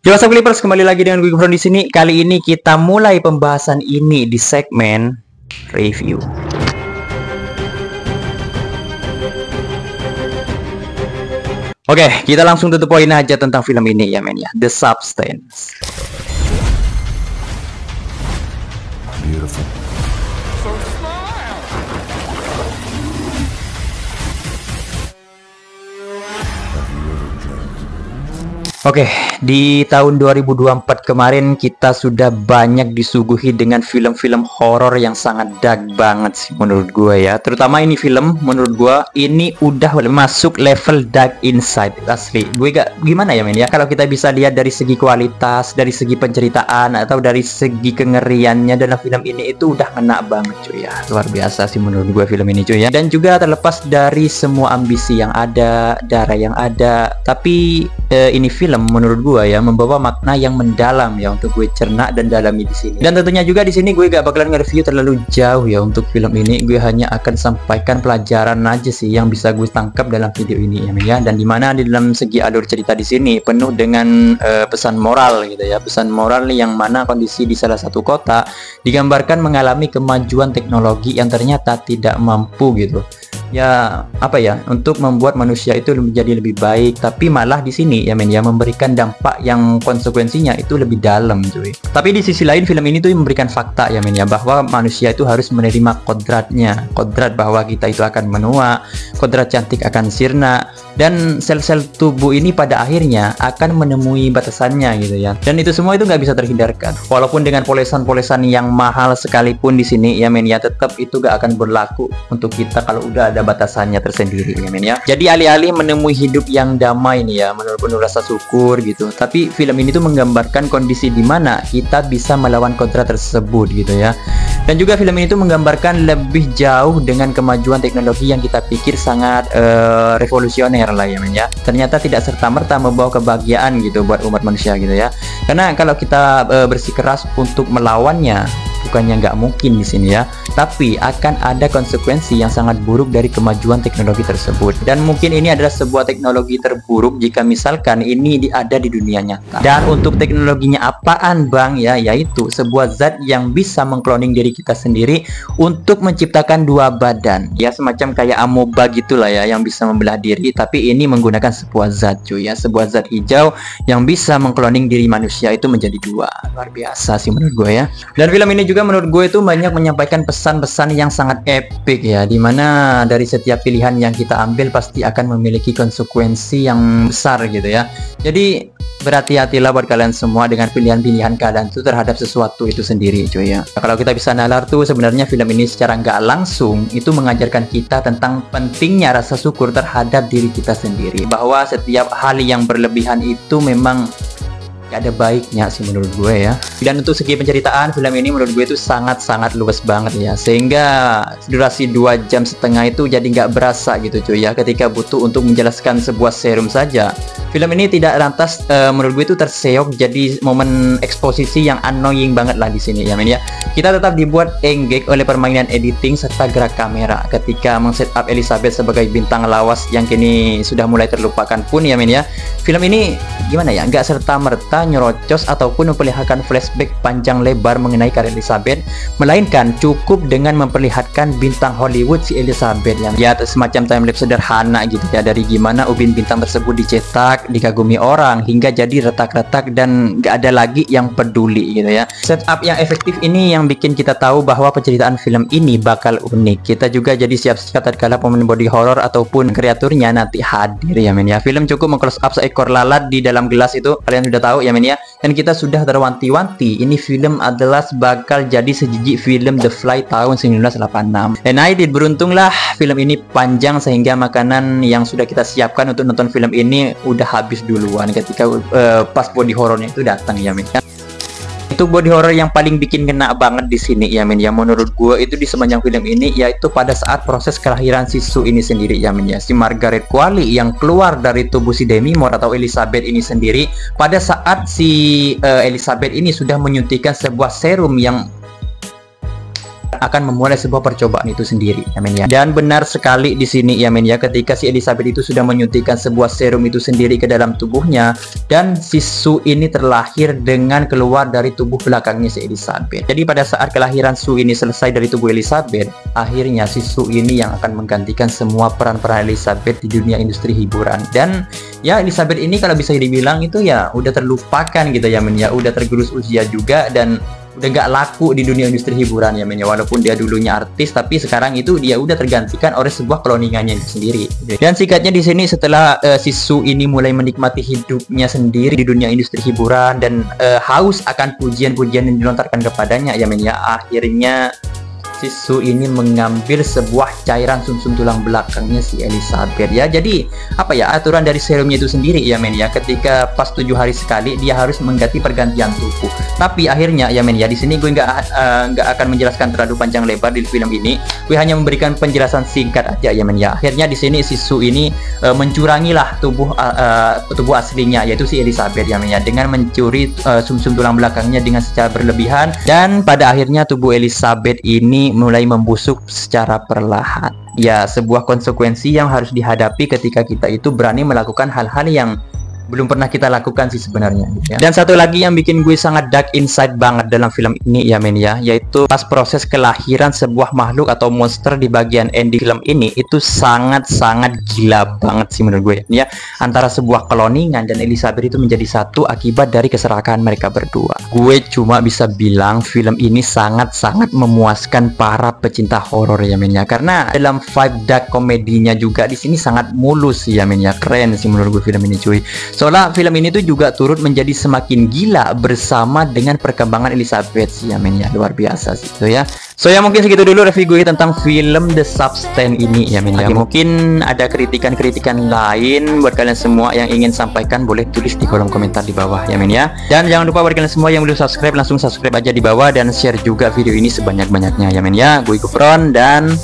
Yo, what's up, Clippers? Kembali lagi dengan gue Gufron di sini. Kali ini kita mulai pembahasan ini di segmen review. Oke, kita langsung tutup poin aja tentang film ini ya men ya. The Substance. Beautiful. Oke, di tahun 2024 kemarin kita sudah banyak disuguhi dengan film-film horor yang sangat dark banget sih menurut gue ya. Terutama ini film menurut gue ini udah masuk level dark inside asli. Gue gak gimana ya men ya, kalau kita bisa lihat dari segi kualitas, dari segi penceritaan atau dari segi kengeriannya dalam film ini itu udah ngena banget cuy ya. Luar biasa sih menurut gue film ini cuy ya. Dan juga terlepas dari semua ambisi yang ada, darah yang ada, tapi ini film menurut gue ya membawa makna yang mendalam ya untuk gue cerna dan dalami di sini. Dan tentunya juga di sini gue gak bakalan nge-review terlalu jauh ya untuk film ini. Gue hanya akan sampaikan pelajaran aja sih yang bisa gue tangkap dalam video ini ya. Dan dimana di dalam segi alur cerita di sini penuh dengan pesan moral gitu ya. Pesan moral yang mana kondisi di salah satu kota digambarkan mengalami kemajuan teknologi yang ternyata tidak mampu gitu. Ya apa ya, untuk membuat manusia itu menjadi lebih baik, tapi malah di sini ya men ya memberikan dampak yang konsekuensinya itu lebih dalam cuy. Tapi di sisi lain film ini tuh memberikan fakta ya men ya, bahwa manusia itu harus menerima kodratnya, kodrat bahwa kita itu akan menua, kodrat cantik akan sirna, dan sel-sel tubuh ini pada akhirnya akan menemui batasannya gitu ya. Dan itu semua itu nggak bisa terhindarkan. Walaupun dengan polesan-polesan yang mahal sekalipun di sini ya men ya, tetap itu gak akan berlaku untuk kita kalau udah ada batasannya tersendiri ya men ya. Jadi alih-alih menemui hidup yang damai nih ya, menurut penuh rasa syukur gitu, tapi film ini tuh menggambarkan kondisi di mana kita bisa melawan kodrat tersebut gitu ya. Dan juga film ini tuh menggambarkan lebih jauh dengan kemajuan teknologi yang kita pikir sangat revolusioner lah ya men ya. Ternyata tidak serta-merta membawa kebahagiaan gitu buat umat manusia gitu ya. Karena kalau kita bersikeras untuk melawannya, bukannya nggak mungkin di sini ya, tapi akan ada konsekuensi yang sangat buruk dari kemajuan teknologi tersebut. Dan mungkin ini adalah sebuah teknologi terburuk jika misalkan ini ada di dunia nyata. Dan untuk teknologinya apaan bang ya, yaitu sebuah zat yang bisa mengkloning diri kita sendiri untuk menciptakan dua badan ya, semacam kayak amoeba gitulah ya, yang bisa membelah diri, tapi ini menggunakan sebuah zat cuy ya, sebuah zat hijau yang bisa mengkloning diri manusia itu menjadi dua. Luar biasa sih menurut gue ya. Dan film ini juga menurut gue itu banyak menyampaikan pesan-pesan yang sangat epic ya, dimana dari setiap pilihan yang kita ambil pasti akan memiliki konsekuensi yang besar gitu ya. Jadi berhati-hatilah buat kalian semua dengan pilihan-pilihan kalian itu terhadap sesuatu itu sendiri cuy ya. Kalau kita bisa nalar tuh sebenarnya film ini secara nggak langsung itu mengajarkan kita tentang pentingnya rasa syukur terhadap diri kita sendiri, bahwa setiap hal yang berlebihan itu memang ada baiknya sih menurut gue ya. Dan untuk segi penceritaan film ini menurut gue itu sangat-sangat luas banget ya, sehingga durasi 2,5 jam itu jadi nggak berasa gitu cuy ya, ketika butuh untuk menjelaskan sebuah serum saja. Film ini tidak lantas menurut gue itu terseok jadi momen eksposisi yang annoying banget lah di sini ya men ya. Kita tetap dibuat engage oleh permainan editing serta gerak kamera ketika meng-setup Elizabeth sebagai bintang lawas yang kini sudah mulai terlupakan pun ya men ya. Film ini gimana ya, nggak serta-merta nyerocos ataupun memperlihatkan flashback panjang lebar mengenai karir Elizabeth, melainkan cukup dengan memperlihatkan bintang Hollywood si Elizabeth yang ya semacam timelapse sederhana gitu ya, dari gimana ubin bintang tersebut dicetak, dikagumi orang hingga jadi retak-retak dan gak ada lagi yang peduli gitu ya. Setup yang efektif ini yang bikin kita tahu bahwa penceritaan film ini bakal unik. Kita juga jadi siap-siap tatkala pemain body horror ataupun kreaturnya nanti hadir ya men ya. Film cukup meng-close up seekor lalat di dalam gelas itu, kalian sudah tahu ya men ya. Dan kita sudah terwanti-wanti ini film adalah bakal jadi sejijik film The Fly tahun 1986. Dan beruntunglah film ini panjang sehingga makanan yang sudah kita siapkan untuk nonton film ini udah habis duluan ketika pas body horornya itu datang ya men. Itu body horror yang paling bikin kena banget di sini ya men ya, menurut gue itu di sepanjang film ini, yaitu pada saat proses kelahiran si Sue ini sendiri ya men ya. Si Margaret Qualley yang keluar dari tubuh si Demi Moore atau Elizabeth ini sendiri, pada saat si Elizabeth ini sudah menyuntikkan sebuah serum yang akan memulai sebuah percobaan itu sendiri ya men ya. Dan benar sekali di sini ya men ya, ketika si Elizabeth itu sudah menyuntikkan sebuah serum itu sendiri ke dalam tubuhnya, dan si Sue ini terlahir dengan keluar dari tubuh belakangnya si Elizabeth. Jadi pada saat kelahiran Sue ini selesai dari tubuh Elizabeth, akhirnya si Sue ini yang akan menggantikan semua peran-peran Elizabeth di dunia industri hiburan. Dan ya Elizabeth ini kalau bisa dibilang itu ya udah terlupakan gitu ya men ya, udah tergerus usia juga dan udah nggak laku di dunia industri hiburan ya men ya. Walaupun dia dulunya artis, tapi sekarang itu dia udah tergantikan oleh sebuah cloningannya itu sendiri. Dan singkatnya di sini, setelah si Sue ini mulai menikmati hidupnya sendiri di dunia industri hiburan dan haus akan pujian-pujian yang dilontarkan kepadanya ya men ya, akhirnya si Sue ini mengambil sebuah cairan sumsum tulang belakangnya si Elizabeth ya. Jadi apa ya, aturan dari serumnya itu sendiri ya men ya, ketika pas 7 hari sekali dia harus mengganti pergantian tubuh. Tapi akhirnya ya men ya, di sini gue nggak akan menjelaskan terlalu panjang lebar di film ini. Gue hanya memberikan penjelasan singkat aja ya men ya. Akhirnya di sini si Sue ini mencurangilah tubuh aslinya, yaitu si Elizabeth ya men ya, dengan mencuri sumsum tulang belakangnya dengan secara berlebihan, dan pada akhirnya tubuh Elizabeth ini mulai membusuk secara perlahan. Ya, sebuah konsekuensi yang harus dihadapi ketika kita itu berani melakukan hal-hal yang belum pernah kita lakukan sih sebenarnya gitu ya. Dan satu lagi yang bikin gue sangat dark inside banget dalam film ini ya men ya, yaitu pas proses kelahiran sebuah makhluk atau monster di bagian ending film ini, itu sangat-sangat gila banget sih menurut gue ya. Antara sebuah cloningan dan Elizabeth itu menjadi satu akibat dari keserakahan mereka berdua. Gue cuma bisa bilang film ini sangat-sangat memuaskan para pecinta horor ya men ya, karena dalam vibe dark komedinya juga di sini sangat mulus ya men ya. Keren sih menurut gue film ini cuy. Soalnya film ini tuh juga turut menjadi semakin gila bersama dengan perkembangan Elizabeth sih ya men ya, luar biasa sih itu ya. So ya mungkin segitu dulu review gue tentang film The Substance ini ya men ya. Mungkin ada kritikan-kritikan lain buat kalian semua yang ingin sampaikan, boleh tulis di kolom komentar di bawah ya men ya. Dan jangan lupa buat kalian semua yang belum subscribe, langsung subscribe aja di bawah dan share juga video ini sebanyak-banyaknya ya men ya. Gue Gufron dan